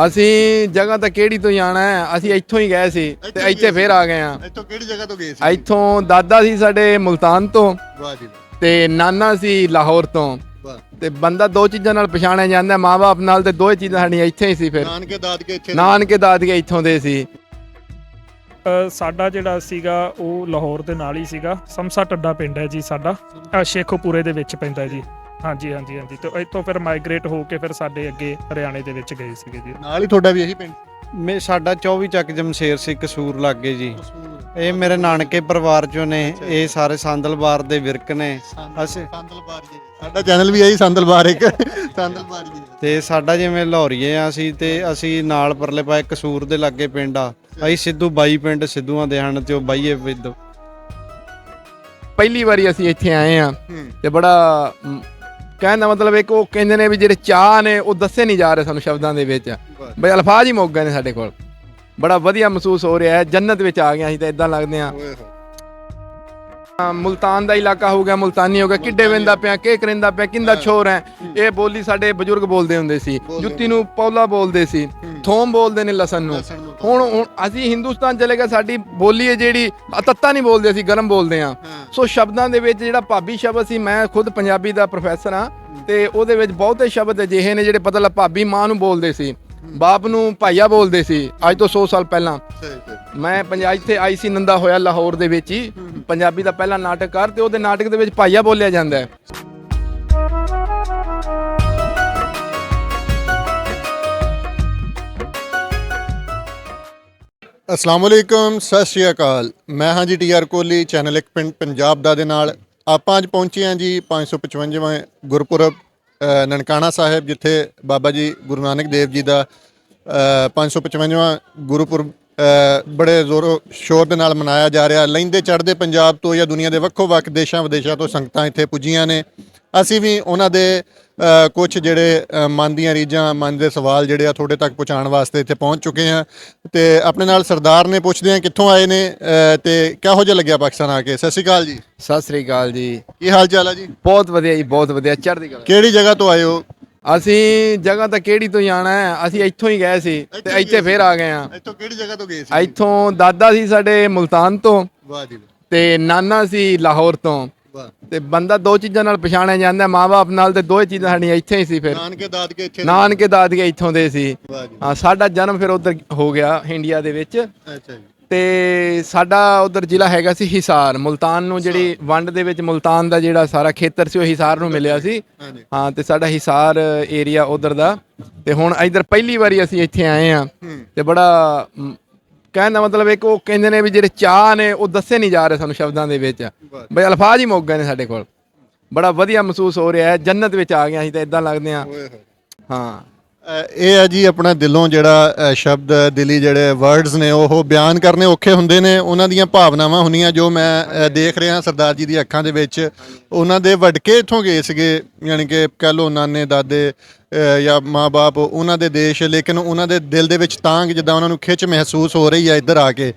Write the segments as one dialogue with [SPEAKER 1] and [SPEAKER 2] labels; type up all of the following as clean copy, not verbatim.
[SPEAKER 1] ਅਸੀਂ ਜਗ੍ਹਾ ਤਾਂ ਕਿਹੜੀ ਤੋਂ ਜਾਣਾ ਹੈ, ਅਸੀਂ ਇੱਥੋਂ ਹੀ ਗਏ ਸੀ ਤੇ ਇੱਥੇ ਫੇਰ ਆ ਗਏ ਆ।
[SPEAKER 2] ਇੱਥੋਂ ਕਿਹੜੀ ਜਗ੍ਹਾ ਤੋਂ ਗਏ ਸੀ?
[SPEAKER 1] ਇੱਥੋਂ ਦਾਦਾ ਸੀ ਸਾਡੇ ਮੁਲਤਾਨ ਤੋਂ
[SPEAKER 2] ਵਾਹ ਜੀ ਵਾਹ,
[SPEAKER 1] ਤੇ ਨਾਨਾ ਸੀ ਲਾਹੌਰ ਤੋਂ।
[SPEAKER 2] ਵਾਹ।
[SPEAKER 1] ਤੇ ਬੰਦਾ ਦੋ ਚੀਜ਼ਾਂ ਨਾਲ ਪਛਾਣਿਆ ਜਾਂਦਾ, ਮਾਂ-ਬਾਪ ਨਾਲ, ਤੇ ਦੋਏ ਚੀਜ਼ਾਂ ਸਾਡੀਆਂ ਇੱਥੇ ਹੀ ਸੀ। ਫਿਰ
[SPEAKER 2] ਨਾਨਕੇ ਦਾਦਕੇ ਇੱਥੇ
[SPEAKER 1] ਨਾਨਕੇ ਦਾਦਕੇ ਇੱਥੋਂ ਦੇ ਸੀ।
[SPEAKER 3] ਸਾਡਾ ਜਿਹੜਾ ਸੀਗਾ ਉਹ ਲਾਹੌਰ ਦੇ ਨਾਲ ਹੀ ਸੀਗਾ। ਸਮਸਾ ਟੱਡਾ ਪਿੰਡ ਹੈ ਜੀ ਸਾਡਾ, ਸ਼ੇਖੋਪੁਰੇ ਦੇ ਵਿੱਚ ਪੈਂਦਾ ਜੀ। ਹਾਂਜੀ ਹਾਂਜੀ ਹਾਂਜੀ। ਤੇ ਇੱਥੋਂ ਫਿਰ ਮਾਈਗ੍ਰੇਟ ਹੋ ਕੇ ਫਿਰ ਸਾਡੇ ਅੱਗੇ ਹਰਿਆਣੇ ਦੇ ਵਿੱਚ ਗਏ ਸੀਗੇ ਜੀ।
[SPEAKER 2] ਨਾਲ ਹੀ ਤੁਹਾਡਾ ਵੀ ਇਹੀ ਪਿੰਡ?
[SPEAKER 4] ਸਾਡਾ 24 ਚੱਕ ਜਮਸ਼ੇਰ ਸੀ, ਕਸੂਰ ਲੱਗੇ ਜੀ। ਇਹ ਮੇਰੇ ਨਾਨਕੇ ਪਰਿਵਾਰ ਚੋਂ ਨੇ, ਇਹ ਸਾਰੇ ਸੰਦਲਬਾਰ ਦੇ ਵਿਰਕ ਨੇ। ਅਸੀਂ
[SPEAKER 2] ਸੰਦਲਬਾਰ ਜੀ, ਸਾਡਾ ਚੈਨਲ ਵੀ ਹੈ ਜੀ ਸੰਦਲਬਾਰ ਇੱਕ ਸੰਦਲਬਾਰ ਜੀ।
[SPEAKER 4] ਤੇ ਸਾਡਾ ਜਿਵੇਂ ਲਾਹੌਰੀਏ ਆ ਅਸੀਂ, ਤੇ ਅਸੀਂ ਨਾਲ ਪਰਲੇ ਪਾਏ ਕਸੂਰ ਦੇ ਲਾਗੇ ਪਿੰਡ ਆ। ਅਸੀਂ ਸਿੱਧੂ ਬਾਈ ਪਿੰਡ ਸਿੱਧੂਆਂ ਦੇ ਹਨ, ਤੇ ਉਹ ਬਾਈਏ ਵਿਦ।
[SPEAKER 1] ਪਹਿਲੀ ਵਾਰੀ ਅਸੀਂ ਇੱਥੇ ਆਏ ਆ ਤੇ ਬੜਾ ਕਹਿਣ ਦਾ ਮਤਲਬ ਇੱਕ ਉਹ ਕਹਿੰਦੇ ਨੇ ਵੀ ਜਿਹੜੇ ਚਾਹ ਨੇ ਉਹ ਦੱਸੇ ਨਹੀਂ ਜਾ ਰਹੇ ਸਾਨੂੰ ਸ਼ਬਦਾਂ ਦੇ ਵਿੱਚ, ਬਈ ਅਲਫਾਜ਼ ਹੀ ਮੁੱਕ ਗਏ ਨੇ ਸਾਡੇ ਕੋਲ। ਬੜਾ ਵਧੀਆ ਮਹਿਸੂਸ ਹੋ ਰਿਹਾ ਹੈ, ਜੰਨਤ ਵਿੱਚ ਆ ਗਏ ਅਸੀਂ ਤਾਂ ਇਦਾਂ ਲੱਗਦੇ ਆ। ਮੁਲਤਾਨ ਦਾ ਇਲਾਕਾ ਹੋ ਗਿਆ, ਮੁਲਤਾਨੀ ਹੋ ਗਿਆ। ਕਿੱਡੇ ਵੇਂਦਾ ਪਿਆ, ਕੀ ਕਰਿੰਦਾ ਪਿਆ, ਕਿੰਦਾ ਛੋਰ ਹੈ। ਇਹ ਬੋਲੀ ਸਾਡੇ ਬਜ਼ੁਰਗ ਬੋਲਦੇ ਹੁੰਦੇ ਸੀ। ਜੁੱਤੀ ਨੂੰ ਪੌਲਾ ਬੋਲਦੇ ਸੀ, ਥੋਮ ਬੋਲਦੇ ਨੇ ਲਸਣ ਨੂੰ। ਹੁਣ ਅਸੀਂ ਹਿੰਦੁਸਤਾਨ ਚਲੇ ਗਏ, ਸਾਡੀ ਬੋਲੀ ਹੈ ਜਿਹੜੀ ਤੱਤਾ ਨਹੀਂ ਬੋਲਦੇ, ਅਸੀਂ ਗਰਮ ਬੋਲਦੇ ਆ। ਸੋ ਸ਼ਬਦਾਂ ਦੇ ਵਿੱਚ ਜਿਹੜਾ ਭਾਬੀ ਸ਼ਬਦ ਸੀ, ਮੈਂ ਖੁਦ ਪੰਜਾਬੀ ਦਾ ਪ੍ਰੋਫੈਸਰ ਹਾਂ, ਤੇ ਉਹਦੇ ਵਿੱਚ ਬਹੁਤੇ ਸ਼ਬਦ ਅਜਿਹੇ ਨੇ ਜਿਹੜੇ ਪਤਾ ਲੱਗ, ਭਾਬੀ ਮਾਂ ਨੂੰ ਬੋਲਦੇ ਸੀ, ਬਾਪ ਨੂੰ ਭਾਈਆ ਬੋਲਦੇ ਸੀ। ਅੱਜ ਤੋਂ 100 ਸਾਲ ਪਹਿਲਾਂ ਮੈਂ ਇੱਥੇ ਆਈ ਸੀ, ਨੰਦਾ ਹੋਇਆ ਲਾਹੌਰ ਦੇ ਵਿੱਚ ਹੀ, ਪੰਜਾਬੀ ਦਾ ਪਹਿਲਾ ਨਾਟਕਕਾਰ, ਤੇ ਉਹਦੇ ਨਾਟਕ ਦੇ ਵਿੱਚ ਭਾਈਆ ਬੋਲਿਆ ਜਾਂਦਾ ਹੈ।
[SPEAKER 2] ਅਸਲਾਮ ਵਾਲੇਕਮ, ਸਤਿ ਸ਼੍ਰੀ ਅਕਾਲ। ਮੈਂ ਹਾਂ ਜੀ TR ਕੋਹਲੀ, ਚੈਨਲ ਇੱਕ ਪਿੰਡ ਪੰਜਾਬ ਦਾ ਦੇ ਨਾਲ। ਆਪਾਂ ਅੱਜ ਪਹੁੰਚੇ ਹਾਂ ਜੀ 555ਵਾਂ ਗੁਰਪੁਰਬ ਨਨਕਾਣਾ ਸਾਹਿਬ, ਜਿੱਥੇ ਬਾਬਾ ਜੀ ਗੁਰੂ ਨਾਨਕ ਦੇਵ ਜੀ ਦਾ 555ਵਾਂ ਗੁਰਪੁਰਬ ਬੜੇ ਜ਼ੋਰੋ ਸ਼ੋਰ ਦੇ ਨਾਲ ਮਨਾਇਆ ਜਾ ਰਿਹਾ। ਲਹਿੰਦੇ ਚੜ੍ਹਦੇ ਪੰਜਾਬ ਤੋਂ ਜਾਂ ਦੁਨੀਆ ਦੇ ਵੱਖੋ ਵੱਖ ਦੇਸ਼ਾਂ ਵਿਦੇਸ਼ਾਂ ਤੋਂ ਸੰਗਤਾਂ ਇੱਥੇ ਪੁੱਜੀਆਂ ਨੇ। ਅਸੀਂ ਵੀ ਉਹਨਾਂ ਦੇ ਕੁਝ ਜਿਹੜੇ ਮਨ ਦੀਆਂ ਰੀਝਾਂ, ਮਨ ਦੇ ਸਵਾਲ ਜਿਹੜੇ ਆ ਤੁਹਾਡੇ ਤੱਕ ਪਹੁੰਚਾਉਣ ਵਾਸਤੇ ਇੱਥੇ ਪਹੁੰਚ ਚੁੱਕੇ ਹਾਂ। ਤੇ ਆਪਣੇ ਨਾਲ ਸਰਦਾਰ ਨੇ, ਪੁੱਛਦੇ ਹਾਂ ਕਿੱਥੋਂ ਆਏ ਨੇ ਤੇ ਕਿਹੋ ਜਿਹਾ ਲੱਗਿਆ ਪਾਕਿਸਤਾਨ ਆ ਕੇ। ਸਤਿ ਸ਼੍ਰੀ ਅਕਾਲ ਜੀ।
[SPEAKER 1] ਸਤਿ ਸ੍ਰੀ ਅਕਾਲ ਜੀ।
[SPEAKER 2] ਕੀ ਹਾਲ ਚਾਲ ਹੈ ਜੀ?
[SPEAKER 1] ਬਹੁਤ ਵਧੀਆ ਜੀ, ਬਹੁਤ ਵਧੀਆ, ਚੜ੍ਹਦੀ ਕਲਾ।
[SPEAKER 2] ਕਿਹੜੀ ਜਗ੍ਹਾ ਤੋਂ ਆਏ ਹੋ?
[SPEAKER 1] ਅਸੀਂ ਜਗ੍ਹਾ ਤਾਂ ਕਿਹੜੀ ਤੋਂ ਜਾਣਾ ਹੈ, ਅਸੀਂ ਇੱਥੋਂ ਹੀ ਗਏ ਸੀ ਤੇ ਇੱਥੇ ਫੇਰ ਆ ਗਏ ਆ।
[SPEAKER 2] ਇੱਥੋਂ ਕਿਹੜੀ ਜਗ੍ਹਾ ਤੋਂ ਗਏ ਸੀ?
[SPEAKER 1] ਇੱਥੋਂ ਦਾਦਾ ਸੀ ਸਾਡੇ ਮੁਲਤਾਨ ਤੋਂ
[SPEAKER 2] ਵਾਹ ਜੀ ਵਾਹ,
[SPEAKER 1] ਤੇ ਨਾਨਾ ਸੀ ਲਾਹੌਰ ਤੋਂ।
[SPEAKER 2] ਵਾਹ।
[SPEAKER 1] ਤੇ ਬੰਦਾ ਦੋ ਚੀਜ਼ਾਂ ਨਾਲ ਪਛਾਣਿਆ ਜਾਂਦਾ, ਮਾਂ-ਬਾਪ ਨਾਲ, ਤੇ ਦੋਏ ਚੀਜ਼ਾਂ ਸਾਡੀਆਂ ਇੱਥੇ ਹੀ ਸੀ। ਫਿਰ
[SPEAKER 2] ਨਾਨਕੇ ਦਾਦਕੇ ਇੱਥੇ?
[SPEAKER 1] ਨਾਨਕੇ ਦਾਦਕੇ ਇੱਥੋਂ ਦੇ ਸੀ।
[SPEAKER 2] ਵਾਹ ਜੀ।
[SPEAKER 1] ਹਾਂ, ਸਾਡਾ ਜਨਮ ਫਿਰ ਉਧਰ ਹੋ ਗਿਆ ਇੰਡੀਆ ਦੇ ਵਿੱਚ।
[SPEAKER 2] ਅੱਛਾ ਜੀ।
[SPEAKER 1] ਤੇ ਸਾਡਾ ਉਧਰ ਜ਼ਿਲ੍ਹਾ ਹੈਗਾ ਸੀ ਹਿਸਾਰ। ਮੁਲਤਾਨ ਨੂੰ ਜਿਹੜੀ ਵੰਡ ਦੇ ਵਿੱਚ ਮੁਲਤਾਨ ਦਾ ਜਿਹੜਾ ਸਾਰਾ ਖੇਤਰ ਸੀ ਉਹ ਹਿਸਾਰ ਨੂੰ ਮਿਲਿਆ ਸੀ।
[SPEAKER 2] ਹਾਂਜੀ।
[SPEAKER 1] ਹਾਂ, ਤੇ ਸਾਡਾ ਹਿਸਾਰ ਏਰੀਆ ਉਧਰ ਦਾ। ਤੇ ਹੁਣ ਇਧਰ ਪਹਿਲੀ ਵਾਰੀ ਅਸੀਂ ਇੱਥੇ ਆਏ ਆ ਤੇ ਬੜਾ ਕਹਿਣ ਦਾ ਮਤਲਬ ਇੱਕ ਉਹ ਕਹਿੰਦੇ ਨੇ ਵੀ ਜਿਹੜੇ ਚਾਹ ਨੇ ਉਹ ਦੱਸੇ ਨਹੀਂ ਜਾ ਰਹੇ ਸਾਨੂੰ ਸ਼ਬਦਾਂ ਦੇ ਵਿੱਚ, ਬਈ ਅਲਫਾਜ਼ ਹੀ ਮੁੱਕ ਗਏ ਨੇ ਸਾਡੇ ਕੋਲ। ਬੜਾ ਵਧੀਆ ਮਹਿਸੂਸ ਹੋ ਰਿਹਾ ਹੈ, ਜੰਨਤ ਵਿੱਚ ਆ ਗਏ ਅਸੀਂ ਤਾਂ ਇਦਾਂ ਲੱਗਦੇ ਆ। ਹਾਂ,
[SPEAKER 2] ਇਹ ਹੈ ਜੀ ਆਪਣਾ ਦਿਲੋਂ ਜਿਹੜਾ ਸ਼ਬਦ, ਦਿਲੀ ਜਿਹੜੇ ਵਰਡਸ ਨੇ ਉਹ ਬਿਆਨ ਕਰਨੇ ਔਖੇ ਹੁੰਦੇ ਨੇ। ਉਹਨਾਂ ਦੀਆਂ ਭਾਵਨਾਵਾਂ ਹੁੰਦੀਆਂ ਜੋ ਮੈਂ ਦੇਖ ਰਿਹਾ ਸਰਦਾਰ ਜੀ ਦੀ ਅੱਖਾਂ ਦੇ ਵਿੱਚ। ਉਹਨਾਂ ਦੇ ਵਡਕੇ ਇੱਥੋਂ ਗਏ ਸੀਗੇ, ਯਾਨੀ ਕਿ ਕਹਿ ਲਓ ਨਾਨੇ ਦਾਦੇ ਜਾਂ ਮਾਂ-ਬਾਪ ਉਹਨਾਂ ਦੇ ਦੇਸ਼, ਲੇਕਿਨ ਉਹਨਾਂ ਦੇ ਦਿਲ ਦੇ ਵਿੱਚ ਤਾਂਘ, ਜਿੱਦਾਂ ਉਹਨਾਂ ਨੂੰ ਖਿੱਚ ਮਹਿਸੂਸ ਹੋ ਰਹੀ ਹੈ ਇੱਧਰ ਆ ਕੇ।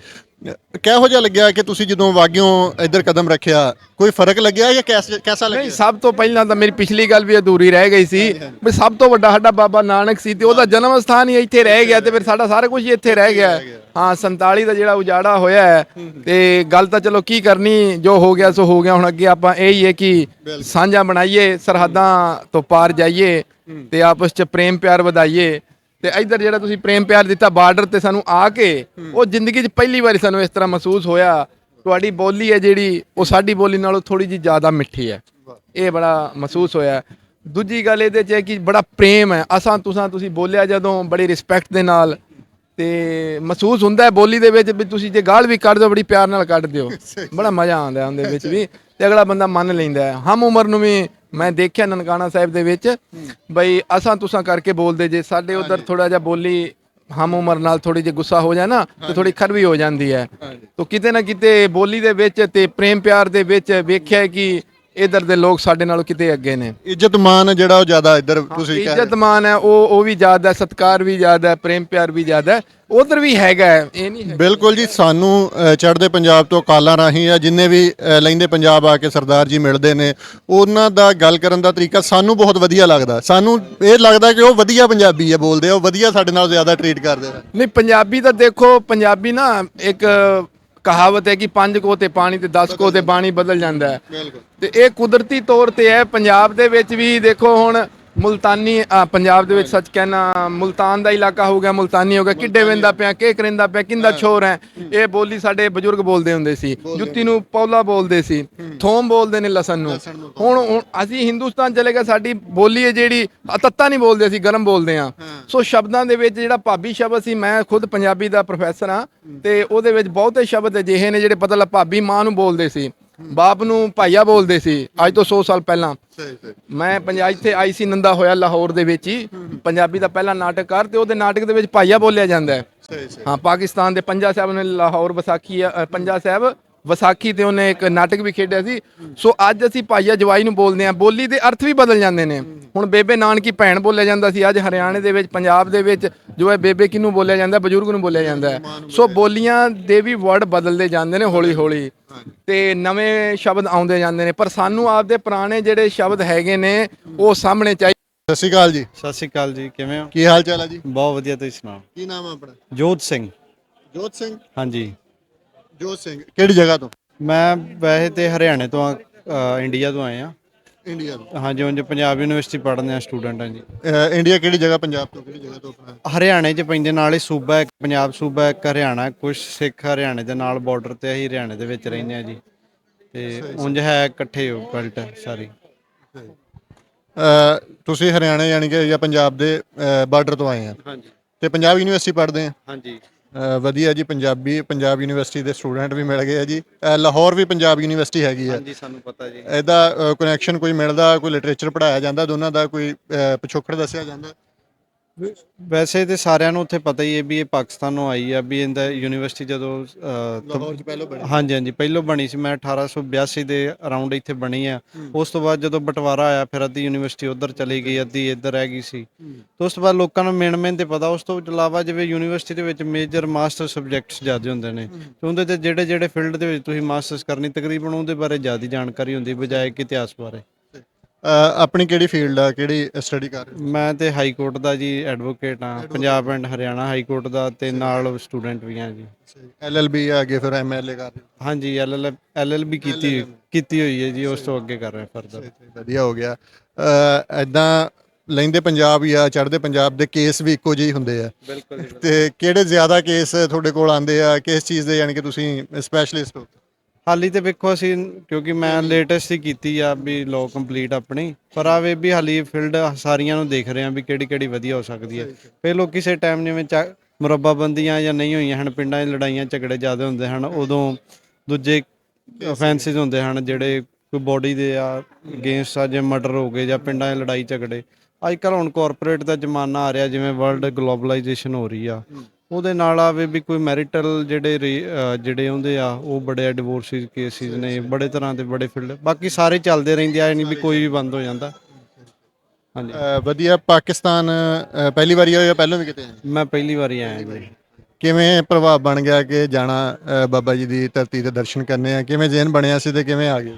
[SPEAKER 2] ਕਿਹੋ ਜਿਹਾ ਲੱਗਿਆ ਕਿ ਤੁਸੀਂ ਜਦੋਂ ਵਾਗਿਓਂ ਇੱਧਰ ਕਦਮ ਰੱਖਿਆ, ਕੋਈ ਫਰਕ ਲੱਗਿਆ ਜਾਂ ਕੈਸਾ ਲੱਗਿਆ?
[SPEAKER 1] ਨਹੀਂ, ਸਭ ਤੋਂ ਪਹਿਲਾਂ ਤਾਂ ਮੇਰੀ ਪਿਛਲੀ ਗੱਲ ਵੀ ਅਧੂਰੀ ਰਹਿ ਗਈ ਸੀ ਵੀ ਸਭ ਤੋਂ ਵੱਡਾ ਸਾਡਾ ਬਾਬਾ ਨਾਨਕ ਸੀ, ਤੇ ਉਹਦਾ ਜਨਮ ਸਥਾਨ ਹੀ ਇੱਥੇ ਰਹਿ ਗਿਆ, ਤੇ ਫਿਰ ਸਾਡਾ ਸਾਰਾ ਕੁਝ ਇੱਥੇ ਰਹਿ ਗਿਆ। ਹਾਂ, 47 ਦਾ ਜਿਹੜਾ ਉਜਾੜਾ ਹੋਇਆ ਹੈ, ਤੇ ਗੱਲ ਤਾਂ ਚਲੋ ਕੀ ਕਰਨੀ, ਜੋ ਹੋ ਗਿਆ ਸੋ ਹੋ ਗਿਆ। ਹੁਣ ਅੱਗੇ ਆਪਾਂ ਇਹ ਹੀ ਹੈ ਕਿ ਸਾਂਝਾ ਬਣਾਈਏ, ਸਰਹੱਦਾਂ ਤੋਂ ਪਾਰ ਜਾਈਏ ਤੇ ਆਪਸ 'ਚ ਪ੍ਰੇਮ ਪਿਆਰ ਵਧਾਈਏ। ਤੇ ਇੱਧਰ ਜਿਹੜਾ ਤੁਸੀਂ ਪ੍ਰੇਮ ਪਿਆਰ ਦਿੱਤਾ ਬਾਰਡਰ ਤੇ ਸਾਨੂੰ ਆ ਕੇ, ਉਹ ਜ਼ਿੰਦਗੀ 'ਚ ਪਹਿਲੀ ਵਾਰੀ ਸਾਨੂੰ ਇਸ ਤਰ੍ਹਾਂ ਮਹਿਸੂਸ ਹੋਇਆ। ਤੁਹਾਡੀ ਬੋਲੀ ਹੈ ਜਿਹੜੀ ਉਹ ਸਾਡੀ ਬੋਲੀ ਨਾਲੋਂ ਥੋੜੀ ਜਿਹੀ ਜ਼ਿਆਦਾ ਮਿੱਠੀ ਹੈ, ਇਹ ਬੜਾ ਮਹਿਸੂਸ ਹੋਇਆ। ਦੂਜੀ ਗੱਲ ਇਹਦੇ 'ਚ ਹੈ ਕਿ ਬੜਾ ਪ੍ਰੇਮ ਹੈ। ਤੁਸੀਂ ਬੋਲਿਆ ਜਦੋਂ ਬੜੀ ਰਿਸਪੈਕਟ ਦੇ ਨਾਲ, ਤੇ ਮਹਿਸੂਸ ਹੁੰਦਾ ਹੈ ਬੋਲੀ ਦੇ ਵਿੱਚ ਵੀ ਤੁਸੀਂ ਜੇ ਗਾਲ ਵੀ ਕੱਢ ਦਿਓ ਬੜੀ ਪਿਆਰ ਨਾਲ ਕੱਢ ਦਿਓ, ਬੜਾ ਮਜ਼ਾ ਆਉਂਦਾ ਉਹਦੇ ਵਿੱਚ ਵੀ, ਤੇ ਅਗਲਾ ਬੰਦਾ ਮੰਨ ਲੈਂਦਾ ਹੈ। ਹਮ ਉਮਰ ਨੂੰ ਵੀ ਮੈਂ ਦੇਖਿਆ ਨਨਕਾਣਾ ਸਾਹਿਬ ਦੇ ਵਿੱਚ, ਬਈ ਤੁਸੀਂ ਕਰਕੇ ਬੋਲਦੇ ਜੇ, ਸਾਡੇ ਉਧਰ ਥੋੜਾ ਜਿਹਾ ਬੋਲੀ ਹਮ ਉਮਰ ਨਾਲ ਥੋੜੀ ਜਿਹੀ ਗੁੱਸਾ ਹੋ ਜਾਏ ਨਾ ਤੇ ਥੋੜੀ ਖਰਵੀ ਹੋ ਜਾਂਦੀ ਹੈ। ਤਾਂ ਕਿਤੇ ਨਾ ਕਿਤੇ ਬੋਲੀ ਦੇ ਵਿੱਚ ਤੇ ਪ੍ਰੇਮ ਪਿਆਰ ਦੇ ਵਿੱਚ ਵੇਖਿਆ ਕਿ ਇਧਰ ਦੇ ਲੋਕ ਸਾਡੇ ਨਾਲੋਂ ਕਿਤੇ ਅੱਗੇ ਨੇ।
[SPEAKER 2] ਇੱਜ਼ਤ ਮਾਨ ਜਿਹੜਾ ਉਹ ਜ਼ਿਆਦਾ ਇੱਧਰ ਤੁਸੀਂ ਕਹਿ ਰਹੇ
[SPEAKER 1] ਇੱਜ਼ਤ ਮਾਨ ਹੈ, ਉਹ ਵੀ ਜ਼ਿਆਦਾ, ਸਤਿਕਾਰ ਵੀ ਜ਼ਿਆਦਾ ਹੈ, ਪ੍ਰੇਮ ਪਿਆਰ ਵੀ ਜ਼ਿਆਦਾ ਹੈ, ਉਧਰ ਵੀ ਹੈਗਾ ਹੈ, ਇਹ ਨਹੀਂ ਹੈ।
[SPEAKER 2] ਬਿਲਕੁਲ ਜੀ। ਸਾਨੂੰ ਚੜ੍ਹਦੇ ਪੰਜਾਬ ਤੋਂ ਕਾਲਾਂ ਰਾਹੀਂ ਆ ਜਿੰਨੇ ਵੀ ਲਹਿੰਦੇ ਪੰਜਾਬ ਆ ਕੇ ਸਰਦਾਰ ਜੀ ਮਿਲਦੇ ਨੇ, ਉਹਨਾਂ ਦਾ ਗੱਲ ਕਰਨ ਦਾ ਤਰੀਕਾ ਸਾਨੂੰ ਬਹੁਤ ਵਧੀਆ ਲੱਗਦਾ। ਸਾਨੂੰ ਇਹ ਲੱਗਦਾ ਕਿ ਉਹ ਵਧੀਆ ਪੰਜਾਬੀ ਆ ਬੋਲਦੇ ਆ, ਉਹ ਵਧੀਆ ਸਾਡੇ ਨਾਲ ਜ਼ਿਆਦਾ ਟਰੀਟ ਕਰਦੇ ਆ।
[SPEAKER 1] ਨਹੀਂ, ਪੰਜਾਬੀ ਤਾਂ ਦੇਖੋ, ਪੰਜਾਬੀ ਨਾ ਇੱਕ ਕਹਾਵਤ ਹੈ ਕਿ 5 ਕੋਹ ਤੇ ਪਾਣੀ ਤੇ 10 ਕੋਹ ਤੇ ਬਾਣੀ ਬਦਲ ਜਾਂਦਾ ਹੈ, ਤੇ ਇਹ ਕੁਦਰਤੀ ਤੌਰ ਤੇ ਹੈ। ਪੰਜਾਬ ਦੇ ਵਿੱਚ ਵੀ ਦੇਖੋ ਹੁਣ ਮੁਲਤਾਨੀ, ਪੰਜਾਬ ਦੇ ਵਿੱਚ ਸੱਚ ਕਹਿਣਾ, ਮੁਲਤਾਨ ਦਾ ਇਲਾਕਾ ਹੋ ਗਿਆ, ਮੁਲਤਾਨੀ ਹੋ ਗਿਆ, ਕਿੱਡੇ ਵੇਂਦਾ ਪਿਆ, ਕੀ ਕਰਿੰਦਾ ਪਿਆ, ਕਿੰਦਾ ਛੋਰ ਹੈ, ਇਹ ਬੋਲੀ ਸਾਡੇ ਬਜ਼ੁਰਗ ਬੋਲਦੇ ਹੁੰਦੇ ਸੀ। ਜੁੱਤੀ ਨੂੰ ਪੌਲਾ ਬੋਲਦੇ ਸੀ, ਥੋਮ ਬੋਲਦੇ ਨੇ ਲਸਣ ਨੂੰ। ਹੁਣ ਅਸੀਂ ਹਿੰਦੁਸਤਾਨ ਚਲੇ ਗਏ, ਸਾਡੀ ਬੋਲੀ ਹੈ ਜਿਹੜੀ ਤੱਤਾ ਨਹੀਂ ਬੋਲਦੇ, ਅਸੀਂ ਗਰਮ ਬੋਲਦੇ ਆ। ਸੋ ਸ਼ਬਦਾਂ ਦੇ ਵਿੱਚ ਜਿਹੜਾ ਭਾਬੀ ਸ਼ਬਦ ਸੀ, ਮੈਂ ਖੁਦ ਪੰਜਾਬੀ ਦਾ ਪ੍ਰੋਫੈਸਰ ਹਾਂ, ਤੇ ਉਹਦੇ ਵਿੱਚ ਬਹੁਤੇ ਸ਼ਬਦ ਅਜਿਹੇ ਨੇ ਜਿਹੜੇ ਪਤਾ ਲੱਗ, ਭਾਬੀ ਮਾਂ ਨੂੰ ਬੋਲਦੇ ਸੀ, ਬਾਪ ਨੂੰ ਭਾਈਆ ਬੋਲਦੇ ਸੀ ਅੱਜ ਤੋਂ 100 ਸਾਲ ਪਹਿਲਾਂ। ਮੈਂ ਪੰਜਾਬ ਇੱਥੇ ਆਈ ਸੀ, ਨੰਦਾ ਹੋਇਆ ਲਾਹੌਰ ਦੇ ਵਿੱਚ ਹੀ, ਪੰਜਾਬੀ ਦਾ ਪਹਿਲਾ ਨਾਟਕਕਾਰ, ਤੇ ਉਹਦੇ ਨਾਟਕ ਦੇ ਵਿੱਚ ਭਾਈਆ ਬੋਲਿਆ ਜਾਂਦਾ ਹੈ। ਹਾਂ, ਪਾਕਿਸਤਾਨ ਦੇ ਪੰਜਾ ਸਾਹਿਬ ਨੇ ਲਾਹੌਰ ਵਿਸਾਖੀ, ਪੰਜਾ ਸਾਹਿਬ ਵਿਸਾਖੀ ਤੇ ਉਹਨੇ ਇੱਕ ਨਾਟਕ ਵੀ ਖੇਡਿਆ ਸੀ। ਸੋ ਅੱਜ ਅਸੀਂ ਭਾਈਆ ਜਵਾਈ ਨੂੰ ਬੋਲਦੇ ਹਾਂ। ਬੋਲੀ ਦੇ ਅਰਥ ਵੀ ਬਦਲ ਜਾਂਦੇ ਨੇ। ਹੁਣ ਬੇਬੇ ਨਾਨਕੀ ਭੈਣ ਬੋਲਿਆ ਜਾਂਦਾ ਸੀ, ਅੱਜ ਹਰਿਆਣੇ ਦੇ ਵਿੱਚ, ਪੰਜਾਬ ਦੇ ਵਿੱਚ ਜੋ ਹੈ ਬੇਬੇ ਕਿਹਨੂੰ ਬੋਲਿਆ ਜਾਂਦਾ, ਬਜ਼ੁਰਗ ਨੂੰ ਬੋਲਿਆ ਜਾਂਦਾ ਹੈ। ਸੋ ਬੋਲੀਆਂ ਦੇ ਵੀ ਵਰਡ ਬਦਲਦੇ ਜਾਂਦੇ ਨੇ ਹੌਲੀ ਹੌਲੀ, ਤੇ ਨਵੇਂ ਸ਼ਬਦ ਆਉਂਦੇ ਜਾਂਦੇ ਨੇ, ਪਰ ਸਾਨੂੰ ਆਪਦੇ ਪੁਰਾਣੇ ਜਿਹੜੇ ਸ਼ਬਦ ਹੈਗੇ ਨੇ ਉਹ ਸਾਹਮਣੇ ਚਾਹੀਦੇ।
[SPEAKER 2] ਸਤਿ ਸ਼੍ਰੀ ਅਕਾਲ ਜੀ।
[SPEAKER 4] ਸਤਿ ਸ਼੍ਰੀ ਅਕਾਲ ਜੀ, ਕਿਵੇਂ ਹੋ?
[SPEAKER 2] ਕੀ ਹਾਲ ਚਾਲ ਹੈ ਜੀ?
[SPEAKER 4] ਬਹੁਤ ਵਧੀਆ, ਤੁਸੀਂ ਸੁਣਾਓ?
[SPEAKER 2] ਕੀ ਨਾਮ ਹੈ ਆਪਣਾ?
[SPEAKER 4] ਜੋਤ ਸਿੰਘ।
[SPEAKER 2] ਜੋਤ ਸਿੰਘ।
[SPEAKER 4] ਹਾਂਜੀ।
[SPEAKER 2] ਜੋਤ ਸਿੰਘ ਕਿਹੜੀ ਜਗ੍ਹਾ ਤੋਂ?
[SPEAKER 4] ਮੈਂ ਵੈਸੇ ਤੇ ਹਰਿਆਣੇ ਤੋਂ ਆ, ਇੰਡੀਆ ਤੋਂ ਆਏ ਆ।
[SPEAKER 2] ਇੰਡੀਆ ਤੋਂ?
[SPEAKER 4] ਹਾਂਜੀ, ਉਂਝ ਪੰਜਾਬ ਯੂਨੀਵਰਸਿਟੀ ਪੜ੍ਹਦੇ ਆ, ਸਟੂਡੈਂਟ ਹਾਂ ਜੀ।
[SPEAKER 2] ਇੰਡੀਆ ਕਿਹੜੀ ਜਗ੍ਹਾ? ਪੰਜਾਬ ਤੋਂ ਕਿਹੜੀ ਜਗ੍ਹਾ ਤੋਂ ਆਪਣਾ?
[SPEAKER 4] ਹਰਿਆਣੇ 'ਚ ਪੈਂਦੇ, ਨਾਲ ਹੀ ਸੂਬਾ ਇੱਕ ਪੰਜਾਬ, ਸੂਬਾ ਇੱਕ ਹਰਿਆਣਾ। ਕੁਝ ਸਿੱਖ ਹਰਿਆਣੇ ਦੇ ਨਾਲ ਬਾਰਡਰ ਤੇ, ਅਸੀਂ ਹਰਿਆਣੇ ਦੇ ਵਿੱਚ ਰਹਿੰਦੇ ਆ ਜੀ, ਤੇ ਉਂਝ ਹੈ ਇਕੱਠੇ ਹੋ ਬੈਲਟ ਸਾਰੀ।
[SPEAKER 2] ਤੁਸੀਂ ਹਰਿਆਣਾ ਯਾਨੀ ਕਿ ਜਾਂ ਪੰਜਾਬ ਦੇ ਬਾਰਡਰ ਤੋਂ ਆਏ ਆ,
[SPEAKER 4] ਹਾਂਜੀ
[SPEAKER 2] ਤੇ ਪੰਜਾਬ ਯੂਨੀਵਰਸਿਟੀ ਪੜ੍ਹਦੇ ਆ?
[SPEAKER 4] ਹਾਂਜੀ।
[SPEAKER 2] ਵਧੀਆ ਜੀ। ਪੰਜਾਬ ਯੂਨੀਵਰਸਿਟੀ ਦੇ ਸਟੂਡੈਂਟ ਵੀ ਮਿਲ ਗਏ ਆ ਜੀ। ਲਾਹੌਰ ਵੀ ਪੰਜਾਬ ਯੂਨੀਵਰਸਿਟੀ ਹੈਗੀ ਆ।
[SPEAKER 4] ਹਾਂਜੀ, ਸਾਨੂੰ ਪਤਾ ਜੀ।
[SPEAKER 2] ਇਹਦਾ ਕਨੈਕਸ਼ਨ ਕੋਈ ਮਿਲਦਾ? ਕੋਈ ਲਿਟਰੇਚਰ ਪੜ੍ਹਾਇਆ ਜਾਂਦਾ ਦੋਨਾਂ ਦਾ? ਕੋਈ ਪਿਛੋਕੜ ਦੱਸਿਆ ਜਾਂਦਾ?
[SPEAKER 4] ਵੈਸੇ ਤੇ ਸਾਰਿਆਂ ਨੂੰ ਉੱਥੇ ਪਤਾ ਹੀ ਹੈ ਵੀ ਇਹ ਪਾਕਿਸਤਾਨੋਂ ਆਈ ਆ, ਵੀ ਇਹਦਾ ਯੂਨੀਵਰਸਿਟੀ ਜਦੋਂ
[SPEAKER 2] ਲਾਹੌਰ 'ਚ ਪਹਿਲਾਂ ਬਣੀ?
[SPEAKER 4] ਹਾਂਜੀ ਹਾਂਜੀ, ਪਹਿਲੋਂ ਬਣੀ ਸੀ। ਮੈਂ 1882 ਦੇ ਅਰਾਊਂਡ ਇੱਥੇ ਬਣੀ ਆ। ਉਸ ਤੋਂ ਬਾਅਦ ਜਦੋਂ ਬਟਵਾਰਾ ਆਇਆ, ਫਿਰ ਅੱਧੀ ਯੂਨੀਵਰਸਿਟੀ ਉਧਰ ਚਲੀ ਗਈ, ਅੱਧੀ ਇੱਧਰ ਰਹਿ ਗਈ ਸੀ। ਤੇ ਉਸ ਤੋਂ ਬਾਅਦ ਲੋਕਾਂ ਨੂੰ ਮੇਨ ਤੇ ਪਤਾ। ਉਸ ਤੋਂ ਇਲਾਵਾ ਜਿਵੇਂ ਯੂਨੀਵਰਸਿਟੀ ਦੇ ਵਿੱਚ ਮੇਜਰ ਮਾਸਟਰ ਸਬਜੈਕਟਸ ਜ਼ਿਆਦਾ ਹੁੰਦੇ ਨੇ, ਤੇ ਉਹਦੇ ਤੇ ਜਿਹੜੇ ਫੀਲਡ ਦੇ ਵਿੱਚ ਤੁਸੀਂ ਮਾਸਟਰਸ ਕਰਨੀ, ਤਕਰੀਬਨ ਉਹਦੇ ਬਾਰੇ ਜ਼ਿਆਦਾ ਜਾਣਕਾਰੀ ਹੁੰਦੀ ਬਜਾਏ ਕਿ ਇਤਿਹਾਸ ਬਾਰੇ।
[SPEAKER 2] ਆਪਣੀ ਕਿਹੜੀ ਫੀਲਡ ਆ, ਕਿਹੜੀ ਸਟੱਡੀ ਕਰ ਰਹੇ ਹੋ?
[SPEAKER 4] ਮੈਂ ਤੇ ਹਾਈ ਕੋਰਟ ਦਾ ਜੀ ਐਡਵੋਕੇਟ ਹਾਂ, Punjab and Haryana high court ਦਾ, ਤੇ ਨਾਲ ਸਟੂਡੈਂਟ ਵੀ ਹਾਂ ਜੀ।
[SPEAKER 2] LLB ਆ, ਅੱਗੇ ਫਿਰ MLA ਕਰ ਰਹੇ ਹੋ?
[SPEAKER 4] ਹਾਂਜੀ, LLB ਕੀਤੀ ਹੋਈ ਹੈ ਜੀ, ਉਸ ਤੋਂ ਅੱਗੇ ਕਰ ਰਹੇ ਫਰਦਰ।
[SPEAKER 2] ਵਧੀਆ ਹੋ ਗਿਆ। ਐਦਾਂ ਲੈਂਦੇ ਪੰਜਾਬ ਜਾਂ ਚੜ੍ਹਦੇ ਪੰਜਾਬ ਦੇ ਕੇਸ ਵੀ ਇੱਕੋ ਜਿਹੇ ਹੁੰਦੇ ਆ?
[SPEAKER 4] ਬਿਲਕੁਲ।
[SPEAKER 2] ਤੇ ਕਿਹੜੇ ਜ਼ਿਆਦਾ ਕੇਸ ਤੁਹਾਡੇ ਕੋਲ ਆਉਂਦੇ ਆ, ਕਿਸ ਚੀਜ਼ ਦੇ ਯਾਨੀ ਕਿ ਤੁਸੀਂ ਸਪੈਸ਼ਲਿਸਟ ਹੋ?
[SPEAKER 4] ਹਾਲੀ ਤੇ ਵੇਖੋ ਅਸੀਂ, ਕਿਉਂਕਿ ਮੈਂ ਲੇਟੈਸਟ ਹੀ ਕੀਤੀ ਆ ਵੀ ਲਾਅ ਕੰਪਲੀਟ ਆਪਣੀ, ਪਰ ਆਵੇ ਵੀ ਹਾਲੀ ਫੀਲਡ ਸਾਰੀਆਂ ਨੂੰ ਦੇਖ ਰਹੇ ਆ ਵੀ ਕਿਹੜੀ ਕਿਹੜੀ ਵਧੀਆ ਹੋ ਸਕਦੀ ਹੈ। ਪਹਿਲੋਂ ਕਿਸੇ ਟਾਈਮ ਜਿਵੇਂ ਮੁਰੱਬਾਬੰਦੀਆਂ ਜਾਂ ਨਹੀਂ ਹੋਈਆਂ ਹਨ, ਪਿੰਡਾਂ 'ਚ ਲੜਾਈਆਂ ਝਗੜੇ ਜ਼ਿਆਦਾ ਹੁੰਦੇ ਹਨ, ਉਦੋਂ ਦੂਜੇ ਅਫੈਂਸਿਸ ਹੁੰਦੇ ਹਨ ਜਿਹੜੇ ਕੋਈ ਬੋਡੀ ਦੇ ਆ ਅਗੇਂਸਟ ਆ, ਜਿਵੇਂ ਮਰਡਰ ਹੋ ਗਏ ਜਾਂ ਪਿੰਡਾਂ 'ਚ ਲੜਾਈ ਝਗੜੇ। ਅੱਜ ਕੱਲ੍ਹ ਹੁਣ ਕਾਰਪੋਰੇਟ ਦਾ ਜ਼ਮਾਨਾ ਆ ਰਿਹਾ, ਜਿਵੇਂ ਵਰਲਡ ਗਲੋਬਲਾਈਜੇਸ਼ਨ ਹੋ ਰਹੀ ਆ, ਉਹਦੇ ਨਾਲ ਆਵੇ ਵੀ ਕੋਈ ਮੈਰਿਟਲ ਜਿਹੜੇ ਆਉਂਦੇ ਆ, ਉਹ ਬੜੇ ਡਿਵੋਰਸਿਸ ਕੇਸਿਸ ਨੇ, ਬੜੇ ਤਰ੍ਹਾਂ ਦੇ ਬੜੇ ਫੀਲਡ, ਬਾਕੀ ਸਾਰੇ ਚੱਲਦੇ ਰਹਿੰਦੇ ਆ, ਨਹੀਂ ਵੀ ਕੋਈ ਵੀ ਬੰਦ ਹੋ ਜਾਂਦਾ। ਹਾਂਜੀ।
[SPEAKER 2] ਵਧੀਆ। ਪਾਕਿਸਤਾਨ ਪਹਿਲੀ ਵਾਰੀ ਆਏ ਜਾਂ ਪਹਿਲਾਂ ਵੀ ਕਿਤੇ ਆਏ?
[SPEAKER 4] ਮੈਂ ਪਹਿਲੀ ਵਾਰੀ ਆਇਆ ਜੀ।
[SPEAKER 2] ਕਿਵੇਂ ਪ੍ਰਭਾਵ ਬਣ ਗਿਆ ਕਿ ਜਾਣਾ ਬਾਬਾ ਜੀ ਦੀ ਧਰਤੀ ਤੇ ਦਰਸ਼ਨ ਕਰਨੇ ਆ? ਕਿਵੇਂ ਜ਼ਹਿਨ ਬਣਿਆ ਸੀ ਤੇ ਕਿਵੇਂ ਆ ਗਏ?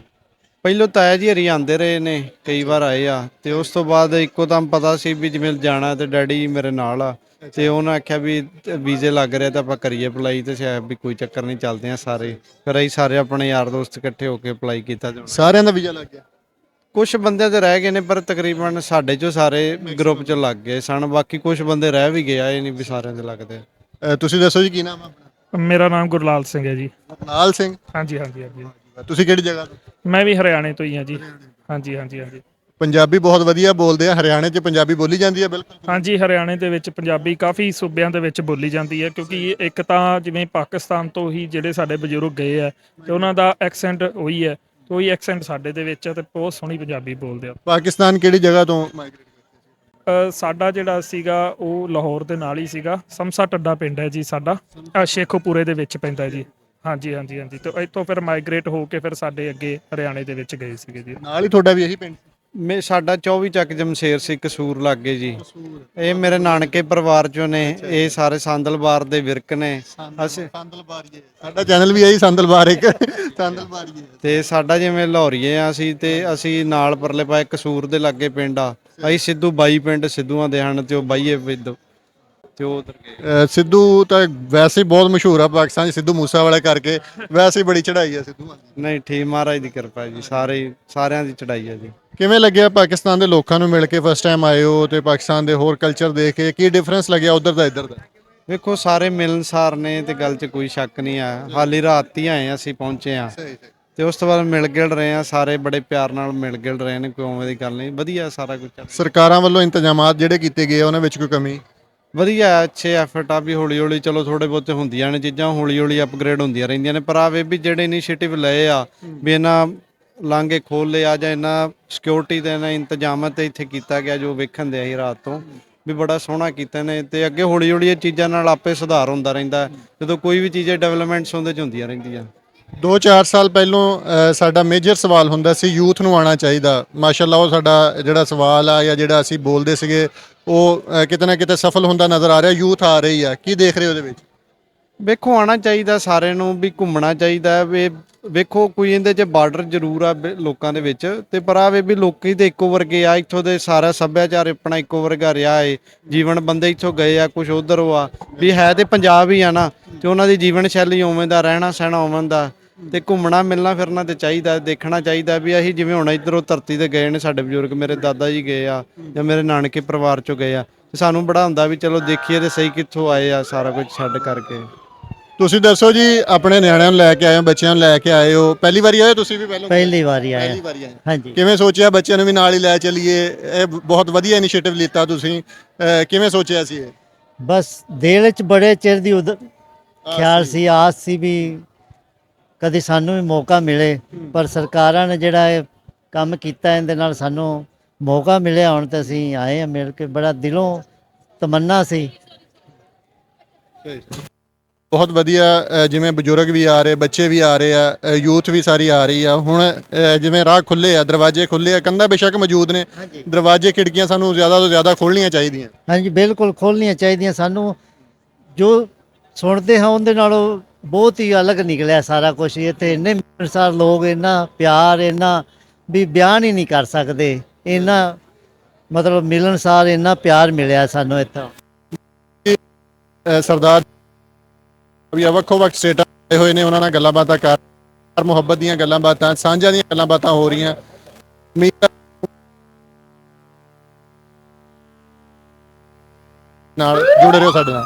[SPEAKER 4] ਪਹਿਲੋਂ ਤਾਇਆ ਜੀ ਹਰੀ ਆਉਂਦੇ ਰਹੇ ਨੇ, ਕਈ ਵਾਰ ਆਏ ਆ, ਤੇ ਉਸ ਤੋਂ ਬਾਅਦ ਇੱਕੋ ਦਮ ਪਤਾ ਸੀ ਵੀ ਜਿਵੇਂ ਜਾਣਾ, ਤੇ ਡੈਡੀ ਮੇਰੇ ਨਾਲ ਆ, ਤੇ ਉਹਨਾਂ ਆਖਿਆ ਵੀ ਵੀਜ਼ੇ ਲੱਗ ਰਿਹਾ ਤਾਂ ਆਪਾਂ ਕਰੀਏ ਅਪਲਾਈ, ਤੇ ਸ਼ਾਇਦ ਵੀ ਕੋਈ ਚੱਕਰ ਨਹੀਂ, ਚੱਲਦੇ ਆ ਸਾਰੇ। ਫਿਰ ਅਸੀਂ ਸਾਰੇ ਆਪਣੇ ਯਾਰ ਦੋਸਤ ਇਕੱਠੇ ਹੋ ਕੇ ਅਪਲਾਈ ਕੀਤਾ।
[SPEAKER 2] ਸਾਰਿਆਂ ਦਾ ਵੀਜ਼ਾ ਲੱਗ ਗਿਆ?
[SPEAKER 4] ਕੁਝ ਬੰਦੇ ਤੇ ਰਹਿ ਗਏ ਨੇ, ਪਰ ਤਕਰੀਬਨ ਸਾਡੇ ਚੋਂ ਸਾਰੇ ਗਰੁੱਪ 'ਚ ਲੱਗ ਗਏ ਸਨ, ਬਾਕੀ ਕੁਝ ਬੰਦੇ ਰਹਿ ਵੀ ਗਏ ਆ, ਇਹ ਨਹੀਂ ਵੀ ਸਾਰਿਆਂ ਦੇ ਲੱਗਦੇ।
[SPEAKER 2] ਤੁਸੀਂ ਦੱਸੋ ਜੀ, ਕੀ ਨਾਮ ਹੈ ਆਪਣਾ?
[SPEAKER 3] ਮੇਰਾ ਨਾਮ ਗੁਰਲਾਲ ਸਿੰਘ ਹੈ ਜੀ।
[SPEAKER 2] ਗੁਰਲਾਲ ਸਿੰਘ।
[SPEAKER 3] ਹਾਂਜੀ ਹਾਂਜੀ ਹਾਂਜੀ।
[SPEAKER 2] ਤੁਸੀਂ ਕਿਹੜੀ ਜਗ੍ਹਾ ਤੋਂ?
[SPEAKER 3] ਮੈਂ ਵੀ ਹਰਿਆਣੇ ਤੋਂ ਹੀ ਹਾਂ ਜੀ। ਹਾਂਜੀ ਹਾਂਜੀ ਹਾਂਜੀ।
[SPEAKER 2] ਪੰਜਾਬੀ ਬਹੁਤ ਵਧੀਆ ਬੋਲਦੇ ਆ। ਹਰਿਆਣੇ 'ਚ ਪੰਜਾਬੀ ਬੋਲੀ ਜਾਂਦੀ ਹੈ? ਬਿਲਕੁਲ।
[SPEAKER 3] ਹਾਂਜੀ, ਹਰਿਆਣੇ ਦੇ ਵਿੱਚ ਪੰਜਾਬੀ ਕਾਫੀ ਸੂਬਿਆਂ ਦੇ ਵਿੱਚ ਬੋਲੀ ਜਾਂਦੀ ਹੈ, ਕਿਉਂਕਿ ਇੱਕ ਤਾਂ ਜਿਵੇਂ ਪਾਕਿਸਤਾਨ ਤੋਂ ਹੀ ਜਿਹੜੇ ਸਾਡੇ ਬਜ਼ੁਰਗ ਗਏ ਆ, ਤੇ ਉਹਨਾਂ ਦਾ ਐਕਸੈਂਟ ਉਹੀ ਹੈ, ਤੇ ਉਹੀ ਐਕਸੈਂਟ ਸਾਡੇ ਦੇ ਵਿੱਚ ਹੈ, ਤੇ ਬਹੁਤ ਸੋਹਣੀ ਪੰਜਾਬੀ ਬੋਲਦੇ ਆ।
[SPEAKER 2] ਪਾਕਿਸਤਾਨ ਕਿਹੜੀ ਜਗ੍ਹਾ ਤੋਂ ਮਾਈਗ੍ਰੇਟ?
[SPEAKER 3] ਸਾਡਾ ਜਿਹੜਾ ਸੀਗਾ ਉਹ ਲਾਹੌਰ ਦੇ ਨਾਲ ਹੀ ਸੀਗਾ, ਸਮਸਾ ਟੱਡਾ ਪਿੰਡ ਹੈ ਜੀ ਸਾਡਾ, ਸ਼ੇਖੋਪੁਰੇ ਦੇ ਵਿੱਚ ਪੈਂਦਾ ਜੀ। ਹਾਂਜੀ ਹਾਂਜੀ ਹਾਂਜੀ ਤੇ ਇੱਥੋਂ ਫਿਰ ਮਾਈਗ੍ਰੇਟ ਹੋ ਕੇ ਫਿਰ ਸਾਡੇ ਅੱਗੇ ਹਰਿਆਣੇ ਦੇ ਵਿੱਚ ਗਏ ਸੀਗੇ ਜੀ।
[SPEAKER 2] ਨਾਲ ਹੀ ਤੁਹਾਡਾ ਵੀ ਇਹੀ ਪਿੰਡ
[SPEAKER 4] ਸਾਡਾ 24 ਚੱਕ ਜਮਸ਼ੇਰ ਸੀ, ਕਸੂਰ ਲੱਗੇ ਜੀ। ਇਹ ਮੇਰੇ ਨਾਨਕੇ ਪਰਿਵਾਰ ਚੋਂ ਨੇ, ਇਹ ਸਾਰੇ ਸੰਦਲਬਾਰ ਦੇ ਵਿਰਕ ਨੇ। ਅਸੀਂ
[SPEAKER 2] ਸੰਦਲਬਾਰੀਏ, ਸਾਡਾ ਚੈਨਲ ਵੀ ਇਹੀ ਸੰਦਲਬਾਰ ਇੱਕ ਸੰਦਲਬਾਰੀਏ।
[SPEAKER 4] ਤੇ ਸਾਡਾ ਜਿਵੇਂ ਲਾਹੌਰੀਏ ਆ ਅਸੀਂ, ਤੇ ਅਸੀਂ ਨਾਲ ਪਰਲੇ ਪਾਏ ਕਸੂਰ ਦੇ ਲਾਗੇ ਪਿੰਡ ਆ। ਅਸੀਂ ਸਿੱਧੂ ਬਾਈ ਪਿੰਡ ਸਿੱਧੂਆਂ ਦੇ ਹਨ, ਤੇ ਉਹ ਬਾਈਏ ਵਿਦ ਤੇ ਉਹ ਉਧਰ ਗਏ।
[SPEAKER 2] ਸਿੱਧੂ ਤਾਂ ਵੈਸੇ ਹੀ ਬਹੁਤ ਮਸ਼ਹੂਰ ਆ ਪਾਕਿਸਤਾਨ 'ਚ, ਸਿੱਧੂ ਮੂਸੇਵਾਲੇ ਕਰਕੇ। ਵੈਸੇ ਹੀ ਬੜੀ ਚੜ੍ਹਾਈ ਆ ਸਿੱਧੂਆਂ ਦੀ।
[SPEAKER 4] ਨਹੀਂ ਠੀਕ, ਮਹਾਰਾਜ ਦੀ ਕਿਰਪਾ ਹੈ ਜੀ, ਸਾਰਿਆਂ ਦੀ ਚੜਾਈ ਹੈ ਜੀ।
[SPEAKER 2] ਕਿਵੇਂ ਲੱਗਿਆ ਪਾਕਿਸਤਾਨ ਦੇ ਲੋਕਾਂ ਨੂੰ ਮਿਲ ਕੇ? ਫਸਟ ਟਾਈਮ ਆਏ ਹੋ ਤੇ ਪਾਕਿਸਤਾਨ ਦੇ ਹੋਰ ਕਲਚਰ ਦੇਖ ਕੇ ਕੀ ਡਿਫਰੈਂਸ ਲੱਗਿਆ ਉਧਰ ਦਾ ਇੱਧਰ ਦਾ?
[SPEAKER 4] ਵੇਖੋ ਸਾਰੇ ਮਿਲਣਸਾਰ ਨੇ ਤੇ ਗੱਲ 'ਚ ਕੋਈ ਸ਼ੱਕ ਨਹੀਂ ਆ। ਹਾਲੀ ਰਾਤ ਹੀ ਆਏ ਅਸੀਂ ਪਹੁੰਚੇ ਆ, ਤੇ ਉਸ ਤੋਂ ਬਾਅਦ ਮਿਲ ਗਿਲ ਰਹੇ ਆ, ਸਾਰੇ ਬੜੇ ਪਿਆਰ ਨਾਲ ਮਿਲ ਗਿਲ ਰਹੇ ਨੇ, ਕੋਈ ਉਵੇਂ ਦੀ ਗੱਲ ਨਹੀਂ, ਵਧੀਆ ਸਾਰਾ ਕੁਝ ਚੱਲ।
[SPEAKER 2] ਸਰਕਾਰਾਂ ਵੱਲੋਂ ਇੰਤਜ਼ਾਮਾਤ ਜਿਹੜੇ ਕੀਤੇ ਗਏ ਉਹਨਾਂ ਵਿੱਚ ਕੋਈ ਕਮੀ?
[SPEAKER 4] ਵਧੀਆ ਹੈ, ਅੱਛੇ ਐਫਰਟ ਆ ਵੀ ਹੌਲੀ ਹੌਲੀ ਚਲੋ ਥੋੜੇ ਬਹੁਤੇ ਹੁੰਦੀਆਂ ਨੇ ਚੀਜ਼ਾਂ, ਹੌਲੀ ਹੌਲੀ ਅਪਗ੍ਰੇਡ ਹੁੰਦੀਆਂ ਰਹਿੰਦੀਆਂ ਨੇ। ਪਰ ਆਵੇ ਵੀ ਜਿਹੜੇ ਇਨੀਸ਼ੀਏਟਿਵ ਲਏ ਆ ਵੀ ਇਹਨਾਂ ਲਾਂਘੇ ਖੋਲ ਲਿਆ ਜਾਂ ਇਹਨਾਂ ਸਿਕਿਉਰਿਟੀ ਦੇ ਇਹਨਾਂ ਇੰਤਜ਼ਾਮਾਂ ਤੇ ਇੱਥੇ ਕੀਤਾ ਗਿਆ, ਜੋ ਵੇਖਣ ਦੇ ਆਹੀ ਰਾਤ ਤੋਂ ਵੀ ਬੜਾ ਸੋਹਣਾ ਕੀਤਾ ਨੇ। ਤੇ ਅੱਗੇ ਹੌਲੀ ਹੌਲੀ ਇਹ ਚੀਜ਼ਾਂ ਨਾਲ ਆਪੇ ਸੁਧਾਰ ਹੁੰਦਾ ਰਹਿੰਦਾ, ਜਦੋਂ ਕੋਈ ਵੀ ਚੀਜ਼ ਡਿਵੈਲਪਮੈਂਟਸ ਉਹਦੇ 'ਚ ਹੁੰਦੀਆਂ ਰਹਿੰਦੀਆਂ।
[SPEAKER 2] 2-4 ਸਾਲ ਪਹਿਲੋਂ ਸਾਡਾ ਮੇਜਰ ਸਵਾਲ ਹੁੰਦਾ ਸੀ ਯੂਥ ਨੂੰ ਆਉਣਾ ਚਾਹੀਦਾ। ਮਾਸ਼ਾਅੱਲਾ ਉਹ ਸਾਡਾ ਜਿਹੜਾ ਸਵਾਲ ਆ ਜਾਂ ਜਿਹੜਾ ਅਸੀਂ ਬੋਲਦੇ ਸੀਗੇ ਉਹ ਕਿਤੇ ਨਾ ਕਿਤੇ ਸਫਲ ਹੁੰਦਾ ਨਜ਼ਰ ਆ ਰਿਹਾ। ਯੂਥ ਆ ਰਹੀ ਆ, ਕੀ ਦੇਖ ਰਹੇ ਹੋ ਉਹਦੇ ਵਿੱਚ?
[SPEAKER 4] ਵੇਖੋ ਆਉਣਾ ਚਾਹੀਦਾ ਸਾਰਿਆਂ ਨੂੰ, ਵੀ ਘੁੰਮਣਾ ਚਾਹੀਦਾ ਵੀ। ਵੇਖੋ ਕੋਈ ਇਹਦੇ 'ਚ ਬਾਰਡਰ ਜ਼ਰੂਰ ਆ ਲੋਕਾਂ ਦੇ ਵਿੱਚ, ਤੇ ਪਰ ਆਵੇ ਵੀ ਲੋਕੀ ਤੇ ਇੱਕੋ ਵਰਗੇ ਆ। ਇੱਥੋਂ ਦੇ ਸਾਰਾ ਸੱਭਿਆਚਾਰ ਆਪਣਾ ਇੱਕੋ ਵਰਗਾ ਰਿਹਾ ਏ, ਜੀਵਨ ਬੰਦੇ ਇੱਥੋਂ ਗਏ ਆ, ਕੁਝ ਉਧਰ ਆ ਵੀ ਹੈ ਤੇ ਪੰਜਾਬ ਹੀ ਆ ਨਾ, ਤੇ ਉਹਨਾਂ ਦੀ ਜੀਵਨ ਸ਼ੈਲੀ ਉਵੇਂ ਦਾ, ਰਹਿਣਾ ਸਹਿਣਾ ਉਵੇਂ ਦਾ। ਤੇ ਘੁੰਮਣਾ ਮਿਲਣਾ ਫਿਰਨਾ ਤੇ ਚਾਹੀਦਾ, ਦੇਖਣਾ ਚਾਹੀਦਾ ਵੀ ਅਸੀਂ ਜਿਵੇਂ ਹੁਣ ਇੱਧਰੋਂ ਧਰਤੀ ਤੇ ਗਏ ਨੇ ਸਾਡੇ ਬਜ਼ੁਰਗ, ਮੇਰੇ ਦਾਦਾ ਜੀ ਗਏ ਆ ਜਾਂ ਮੇਰੇ ਨਾਨਕੇ ਪਰਿਵਾਰ ਚੋਂ ਗਏ ਆ, ਤੇ ਸਾਨੂੰ ਬੜਾ ਹੁੰਦਾ ਵੀ ਚਲੋ ਦੇਖੀਏ ਤੇ ਸਹੀ ਕਿੱਥੋਂ ਆਏ ਆ, ਸਾਰਾ ਕੁਝ ਛੱਡ ਕਰਕੇ।
[SPEAKER 2] ਤੁਸੀਂ ਦੱਸੋ ਜੀ, ਆਪਣੇ ਨਿਆਣਿਆਂ ਨੂੰ ਲੈ ਕੇ ਆਏ ਹੋ, ਬੱਚਿਆਂ ਨੂੰ ਲੈ ਕੇ ਆਏ ਹੋ, ਪਹਿਲੀ ਵਾਰੀ ਆਏ ਹੋ ਤੁਸੀਂ ਵੀ?
[SPEAKER 5] ਪਹਿਲੀ ਵਾਰੀ ਆਇਆ।
[SPEAKER 2] ਪਹਿਲੀ ਵਾਰੀ ਆਏ।
[SPEAKER 5] ਹਾਂਜੀ।
[SPEAKER 2] ਕਿਵੇਂ ਸੋਚਿਆ ਬੱਚਿਆਂ ਨੂੰ ਵੀ ਨਾਲ ਹੀ ਲੈ ਚੱਲੀਏ? ਇਹ ਬਹੁਤ ਵਧੀਆ ਇਨੀਸ਼ੀਏਟਿਵ ਲਿੱਤਾ ਤੁਸੀਂ, ਕਿਵੇਂ ਸੋਚਿਆ ਸੀ ਇਹ?
[SPEAKER 5] ਬਸ ਦਿਲ ਵਿੱਚ ਬੜੇ ਚਿਰ ਦੀ ਖਿਆਲ ਸੀ, ਆਸ ਸੀ ਵੀ ਕਦੀ ਸਾਨੂੰ ਵੀ ਮੌਕਾ ਮਿਲੇ, ਪਰ ਸਰਕਾਰਾਂ ਨੇ ਜਿਹੜਾ ਇਹ ਕੰਮ ਕੀਤਾ ਇਹਦੇ ਨਾਲ ਸਾਨੂੰ ਮੌਕਾ ਮਿਲਿਆ। ਹੁਣ ਤਾਂ ਅਸੀਂ ਆਏ ਆ ਮਿਲ ਕੇ, ਬੜਾ ਦਿਲੋਂ ਤਮੰਨਾ ਸੀ।
[SPEAKER 2] ਬਹੁਤ ਵਧੀਆ। ਜਿਵੇਂ ਬਜ਼ੁਰਗ ਵੀ ਆ ਰਹੇ, ਬੱਚੇ ਵੀ ਆ ਰਹੇ ਆ, ਯੂਥ ਵੀ ਸਾਰੀ ਆ ਰਹੀ ਆ। ਹੁਣ ਜਿਵੇਂ ਰਾਹ ਖੁੱਲੇ ਆ, ਦਰਵਾਜ਼ੇ ਖੁੱਲੇ ਆ, ਕੰਧਾਂ ਬੇਸ਼ੱਕ ਮੌਜੂਦ ਨੇ, ਦਰਵਾਜ਼ੇ ਖਿੜਕੀਆਂ ਸਾਨੂੰ ਜ਼ਿਆਦਾ ਤੋਂ ਜ਼ਿਆਦਾ ਖੋਲ੍ਹਣੀਆਂ ਚਾਹੀਦੀਆਂ।
[SPEAKER 5] ਹਾਂਜੀ ਬਿਲਕੁਲ ਖੋਲ੍ਹਣੀਆਂ ਚਾਹੀਦੀਆਂ ਸਾਨੂੰ। ਜੋ ਸੁਣਦੇ ਹਾਂ ਉਹਦੇ ਨਾਲੋਂ ਬਹੁਤ ਹੀ ਅਲੱਗ ਨਿਕਲਿਆ ਸਾਰਾ ਕੁਝ। ਇੱਥੇ ਇੰਨੇ ਮਿਲਣਸਾਰ ਲੋਕ, ਇੰਨਾ ਪਿਆਰ, ਇੰਨਾ ਵੀ ਬਿਆਨ ਹੀ ਨਹੀਂ ਕਰ ਸਕਦੇ। ਇੰਨਾ ਮਤਲਬ ਮਿਲਣਸਾਰ, ਇੰਨਾ ਪਿਆਰ ਮਿਲਿਆ ਸਾਨੂੰ ਇੱਥੋਂ।
[SPEAKER 2] ਸਰਦਾਰ ਵੀ ਵੱਖੋ ਵੱਖ ਸਟੇਟਾਂ ਆਏ ਹੋਏ ਨੇ, ਉਹਨਾਂ ਨਾਲ ਗੱਲਾਂ ਬਾਤਾਂ ਕਰ, ਮੁਹੱਬਤ ਦੀਆਂ ਗੱਲਾਂ ਬਾਤਾਂ, ਸਾਂਝਾਂ ਦੀਆਂ ਗੱਲਾਂ ਬਾਤਾਂ ਹੋ ਰਹੀਆਂ। ਨਾਲ ਜੁੜੇ ਰਹੋ ਸਾਡੇ ਨਾਲ।